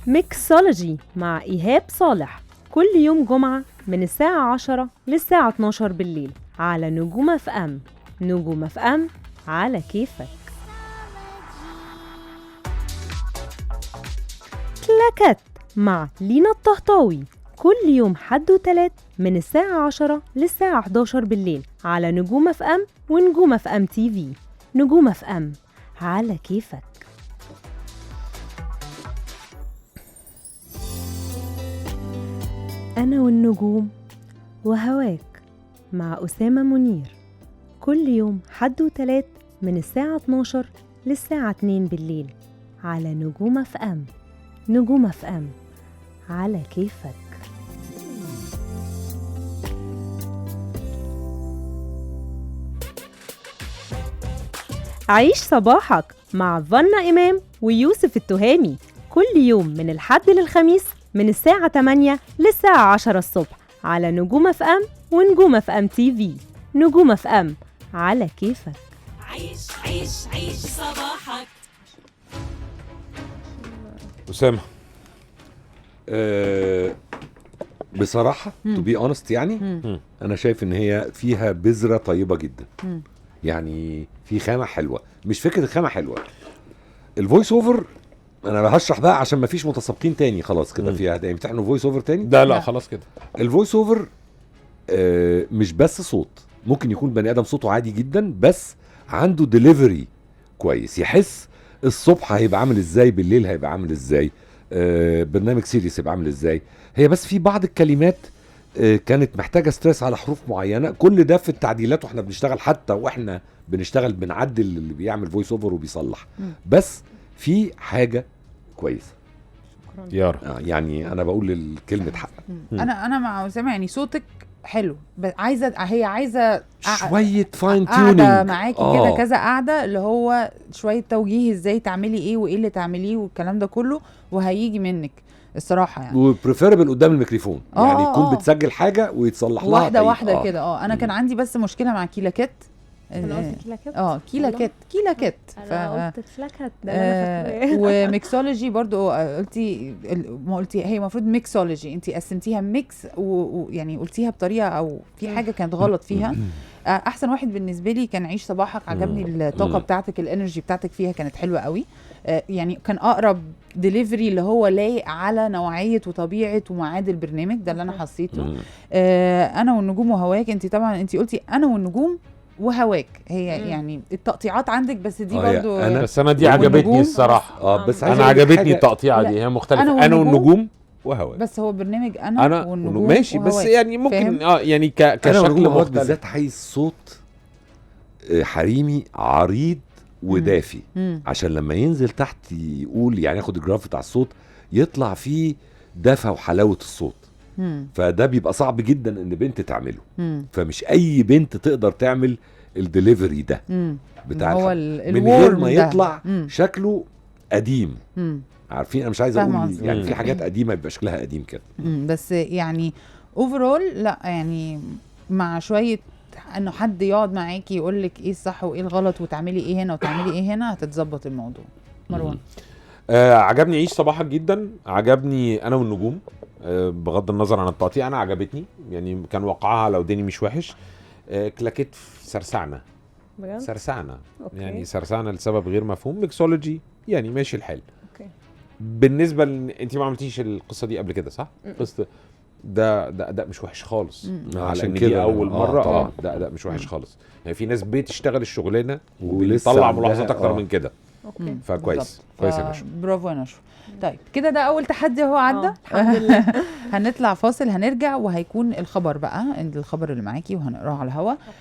ميكسولوجي مع إيهاب صالح كل يوم جمعة من الساعة 10 للساعة 12 بالليل على نجوم اف ام. نجوم اف ام على كيفك. كلاكات مع لينا الطهطاوي كل يوم حد وتلات من الساعة 10 للساعة 11 بالليل على نجوم اف ام ونجوم اف ام تي في. نجوم اف ام على كيفك. أنا والنجوم وهواك مع أسامة منير كل يوم حد وتلات من الساعة 12 للساعة 2 بالليل على نجوم اف ام. نجوم اف ام على كيفك. عيش صباحك مع فنا إمام ويوسف التهامي كل يوم من الحد للخميس من الساعة 8 للساعة 10 الصبح على نجوم اف ام ونجوم اف ام تي في. نجوم اف ام على كيفك. عيش عيش عيش صباحك. أسامة، بصراحة to be honest يعني أنا شايف إن هي فيها بذرة طيبة جدا. يعني في خامة حلوة، مش فكرة الخامة حلوة. الفويس اوفر أنا هشرح بقى عشان ما فيش متسابقين تاني خلاص كده فيها يمتحنوا فويس اوفر تاني. لا خلاص كده. الفويس اوفر مش بس صوت، ممكن يكون بني آدم صوته عادي جدا بس عنده ديليفري كويس، يحس الصبح هيبقى عامل ازاي، بالليل هيبقى عامل ازاي، برنامج سيريس يبقى عامل ازاي. هي بس في بعض الكلمات كانت محتاجة ستريس على حروف معينة. كل ده في التعديلات واحنا بنشتغل، حتى واحنا بنشتغل بنعدل اللي بيعمل فويس اوفر وبيصلح. بس في حاجة كويسة يارا. يعني انا بقول الكلمة حق. انا مع أسامة، يعني صوتك حلو بس عايزه شوية فاين قاعدة تيونينج معاكي كده، كذا قاعدة اللي هو شوية توجيه ازاي تعملي ايه وايه اللي تعمليه والكلام ده كله، وهيجي منك الصراحة يعني. وبريفيربل قدام الميكروفون، يعني تكون بتسجل حاجة ويتصلح لها واحدة واحدة كده. انا كان عندي بس مشكلة مع كيلاكات. أنا قلت كلاكات. كيلاكات أنا قلت فلاكات ده أنا فاكراه. وميكسولوجي برضو قلتي، ما قلتي هي المفروض ميكسولوجي، انتي قسمتيها ميكس ويعني قلتيها بطريقة او في حاجة كانت غلط فيها. احسن واحد بالنسبة لي كان عيش صباحك، عجبني الطاقة بتاعتك، الانرجي بتاعتك فيها كانت حلوة قوي. يعني كان اقرب ديليفري اللي هو لايق على نوعية وطبيعة وميعاد البرنامج ده اللي انا حسيته. انا والنجوم وهواك، انتي طبعا انتي قلتي انا والنجوم وهواك، هي يعني التقطيعات عندك بس دي برضو بس انا دي عجبتني الصراحة. بس انا عجبتني التقطيعة دي، هي مختلفة. انا والنجوم وهواك، بس هو برنامج انا والنجوم ماشي وهواك. بس يعني ممكن يعني كشكل مختلف. بالذات عايز صوت حريمي عريض ودافي، عشان لما ينزل تحت يقول، يعني ياخد الجراف بتاع الصوت يطلع فيه دفى وحلاوة الصوت. فده بيبقى صعب جدا ان بنت تعمله. فمش اي بنت تقدر تعمل الدليفري ده بتاع هو من غير ما يطلع شكله قديم. عارفين انا مش عايز اقول يعني في حاجات قديمه بيبقى شكلها قديم كده. بس يعني اوفرول لا، يعني مع شويه انه حد يقعد معاكي يقول لك ايه الصح وايه الغلط وتعملي ايه هنا وتعملي ايه هنا، هتتظبط الموضوع. مروان، عجبني عيش صباحك جدا، عجبني انا والنجوم. بغض النظر عن التقطيع انا عجبتني، يعني كان وقعها لو ديني مش وحش. كلاكيت سرسعنا سرسعنا يعني سرسعنا لسبب غير مفهوم. ميكسولوجي يعني ماشي الحال. بالنسبه انت ما عملتيش القصه دي قبل كده صح؟ قصه ده مش وحش خالص. عشان كده كده اول مره طبعا. ده مش وحش خالص. يعني في ناس بتشتغل الشغلانه وبيطلع ملاحظات اكتر من كده. فكويس كويس يا نشوى. برافو يا نشوى. طيب كده ده اول تحدي اهو عدى. الحمد لله. هنطلع فاصل، هنرجع وهيكون الخبر بقى، الخبر اللي معاكي وهنقراه على الهوا.